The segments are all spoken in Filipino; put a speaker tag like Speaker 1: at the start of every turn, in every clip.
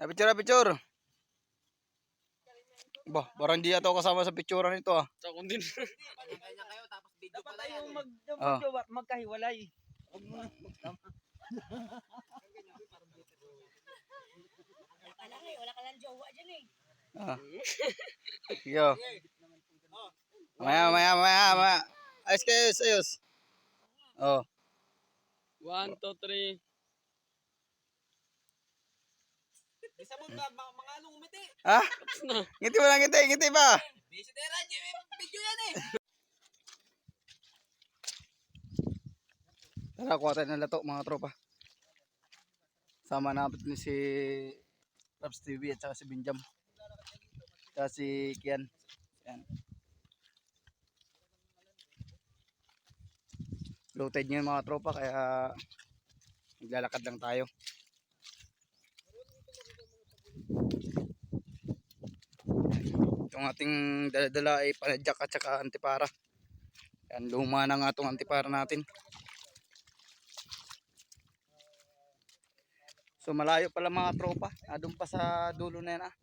Speaker 1: Picture, picture. Bah, parang di ata ako kasama sa picture nito ah.
Speaker 2: Sa akong din.
Speaker 3: Kanya kayo tapos video
Speaker 4: Dapat
Speaker 3: pala
Speaker 4: tayo
Speaker 3: yan.
Speaker 4: magkahiwalay. Huwag mo na magsama.
Speaker 5: Wala ka lang jowa dyan eh.
Speaker 1: Ah. Yo. Maya. Ayos kayo, ayos. Oh.
Speaker 2: 1, 2, 3.
Speaker 3: Isa mo ba mga anong umiti?
Speaker 1: Ha?
Speaker 2: Tapos na.
Speaker 1: Ngiti mo lang, ngiti pa.
Speaker 3: Busy tera, video yan eh.
Speaker 1: Tara, kuha tayo ng lato mga tropa. Sama natin ni si Raps TV at saka si Binjam. At si Kian. Yan. Low tide ngayon mga tropa kaya naglalakad lang tayo. Itong ating dala ay panadyak at saka antipara. Yan, luma na nga itong antipara natin. So malayo pala mga tropa. Doon pa sa dulo na yan ah.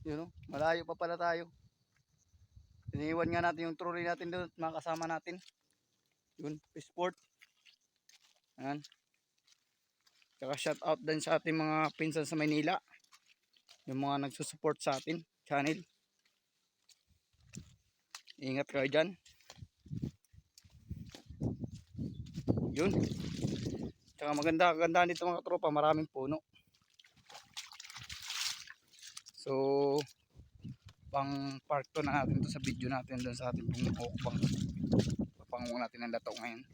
Speaker 1: Yun o, malayo pa pala tayo. Iniwan nga natin yung trolley natin doon at mga kasama natin. Yun, Fishport. Ayan. Tsaka shout out din sa ating mga pinsan sa Maynila. Yung mga nagsusupport sa atin channel. Ingat kayo dyan. Yun. Tsaka maganda dito mga tropa, maraming puno. So pang park to na natin to sa video natin doon sa ating pang papangungo natin ng lato ngayon.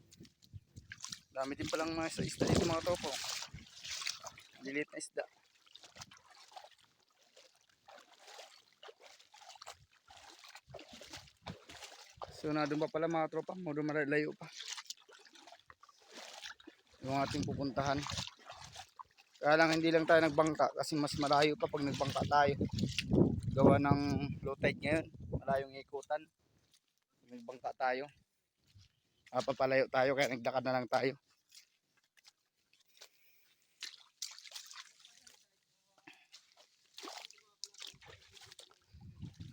Speaker 1: Dami din palang mga isda dito mga tropa. Lilit na isda. So na doon pa pala mga tropa, modo malayo pa yung ating pupuntahan. Kaya lang hindi lang tayo nagbangka kasi mas malayo pa pag nagbangka tayo. Gawa ng low tide ngayon, malayong ikutan. Nagbangka tayo. Papalayo tayo kaya nagdakad na lang tayo.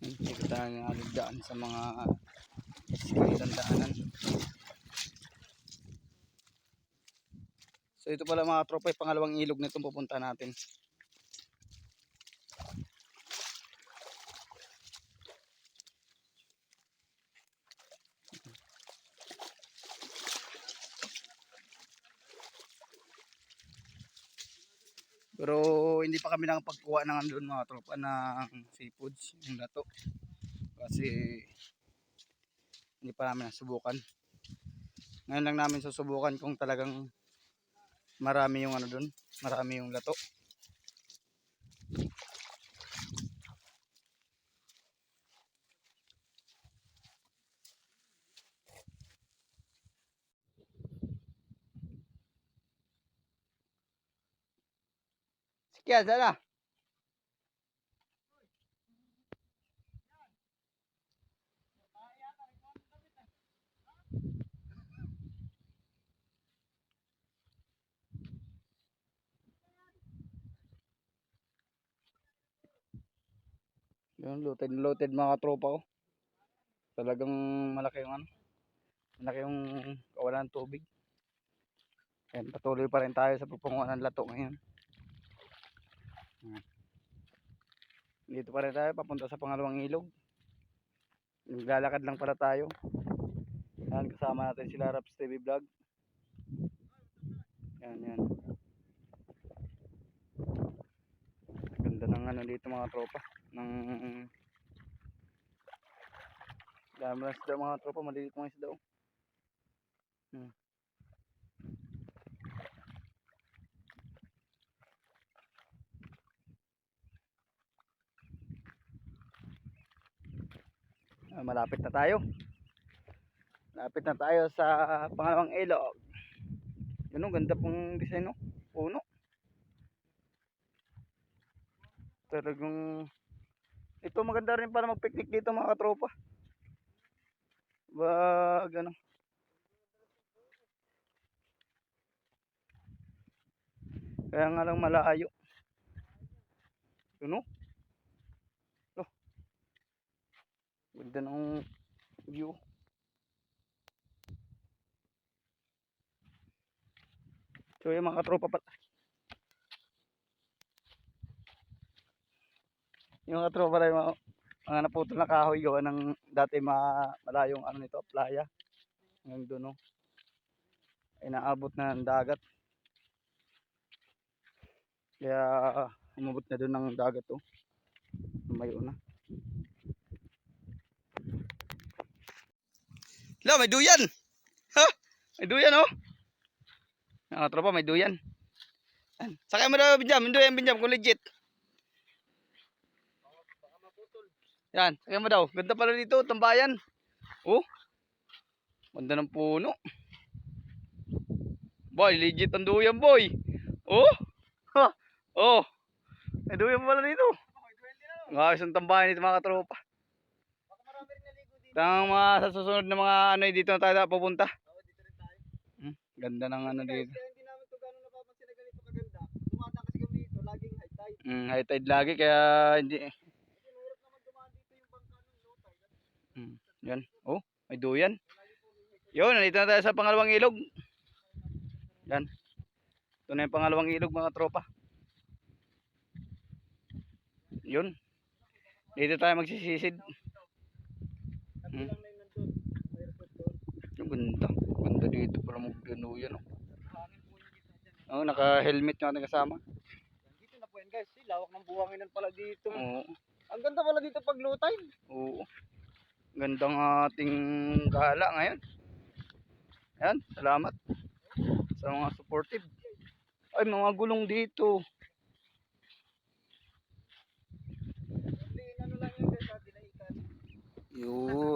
Speaker 1: Hindi tayo nalagdaan sa mga daanan. So ito pala mga tropa, pangalawang ilog na itong pupunta natin. Pero hindi pa kami nakapagkuha ng andun mga tropa ng seafoods, yung lato. Kasi hindi pa namin nasubukan. Ngayon lang namin susubukan kung talagang marami yung ano dun, marami yung lato. Kaya sana. Yung loaded mga tropa ko. Talagang malaki yung ano. Malaki yung kawalan ng tubig. Ayan, patuloy pa rin tayo sa pagpunguhan ng lato ngayon. Dito pa rin tayo papunta sa pangalawang ilog. Naglalakad lang pala tayo. Ayan, kasama natin sila Raps TV Vlog. Yan. Ganda ng ano dito mga tropa. Ng dami ng isda mga tropa, malilit mga isda oh. Malapit na tayo. Malapit na tayo sa pangalawang ilog. Yun oh, ganda pong design oh. Puno. Talagang ito maganda rin para mag-picnic dito mga katropa. Wag ano. Kaya nga lang malayo. Yun o. Oh, ganda ng view. So yung mga katropa pa. Yung mga katropa rin mga naputol na kahoy gawa ng dati malayong ano nito, playa. Hanggang doon o. Ay naabot na ng dagat. Kaya umabot na doon ng dagat o. Lumayo na. Hala, may duyan! Ha? May duyan o! Mga tropa, may duyan. Sakay mo daw, Binjam. Yung duyan, Binjam, kung legit. Yan, sakay mo daw. Ganda pala dito, tambayan. Oh, ganda ng puno. Boy, legit ang duyan, boy. Oh, ha, oh. May duyan pala dito. Ngayos ang tambayan dito, mga tropa. Tang mga sa susunod na mga ano dito na tayo pupunta. Ganda ng ano dito.
Speaker 4: Kaya hindi namin ito gano'n napapansin na ganito kaganda. Dumadaan kasi kami dito, laging high tide.
Speaker 1: High tide lagi kaya hindi.
Speaker 4: Kasi mahirap naman dumaan dito yung bangka ng low tide.
Speaker 1: Yan. Oh, may duyan. Yun, nandito na tayo sa pangalawang ilog. Yan. Ito na yung pangalawang ilog, mga tropa. Yun. Dito tayo magsisisid.
Speaker 4: Kabilang na yung nandun. Airport doon.
Speaker 1: Yung ganda. Ganda dito para magduyan. Oh, naka-helmet yung ating kasama.
Speaker 4: Dito na po yan guys. Lawak ng buhanginan pala dito.
Speaker 1: Oo.
Speaker 4: Ang ganda pala dito pag low tide.
Speaker 1: Oo. Gandang ating gala ngayon. Yan, salamat sa mga supportive. Ay, mga gulong dito.
Speaker 4: Ano lang yun guys, dinaikan.
Speaker 1: Yun.